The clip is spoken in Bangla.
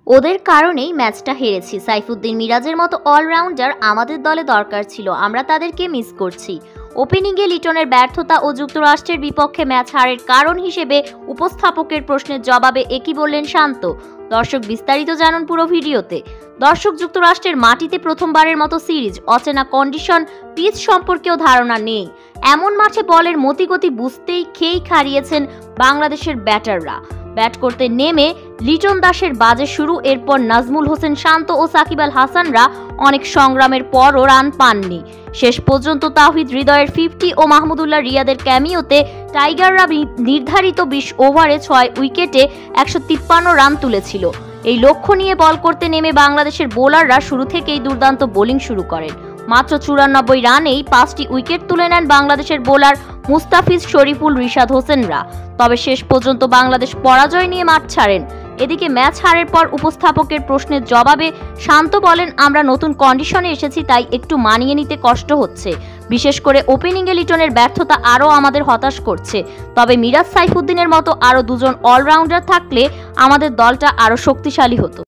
ওদের কারণেই ম্যাচটা হেরেছি। সাইফুদ্দিন মিরাজের মতো অলরাউন্ডার আমাদের দলে দরকার ছিল, আমরা তাদেরকে মিস করছি। ওপেনিংয়ে লিটনের ব্যর্থতা ও যুক্তরাষ্ট্রের বিপক্ষে ম্যাচ হারের কারণ হিসেবে উপস্থাপকের প্রশ্নের জবাবে একই বললেন শান্ত। দর্শক বিস্তারিত জানুন পুরো ভিডিওতে। দর্শক, যুক্তরাষ্ট্রের মাটিতে প্রথমবারের মতো সিরিজ, অচেনা কন্ডিশন, পিচ সম্পর্কেও ধারণা নেই এমন মাঠে বলের মতিগতি বুঝতেই খেই হারিয়েছেন বাংলাদেশের ব্যাটাররা। ব্যাট করতে নেমে লিটন দাসের বাজে শুরু, এরপর নাজমুল হোসেন শান্ত ও সাকিব আল হাসানরা অনেক সংগ্রামের পরও রান পাননি। শেষ পর্যন্ত তাওহিদ হৃদয়ের 50 ও মাহমুদুল্লাহ রিয়াদের ক্যামিওতে টাইগাররা নির্ধারিত 20 ওভারে 6 উইকেটে 153 রান তুলেছিল। এই লক্ষ্য নিয়ে বল করতে নেমে বাংলাদেশের বোলাররা শুরু থেকেই দুর্দান্ত বোলিং শুরু করেন। মাত্র 94 রানেই 5টি উইকেট তুলে নেন বাংলাদেশের বোলার মুস্তাফিজ, শরীফুল, রিশাদ হোসেনরা। তবে শেষ পর্যন্ত বাংলাদেশ পরাজয় নিয়ে মাঠ ছাড়েন। এদিকে ম্যাচ হারের পর উপস্থাপকের প্রশ্নের জবাবে শান্ত বলেন, আমরা নতুন কন্ডিশনে এসেছি, তাই একটু মানিয়ে নিতে কষ্ট হচ্ছে। বিশেষ করে ওপেনিংয়ে লিটনের ব্যর্থতা আরও আমাদের হতাশ করছে। তবে মিরাজ, সাইফুদ্দিনের মতো আরও দুজন অলরাউন্ডার থাকলে আমাদের দলটা আরও শক্তিশালী হতো।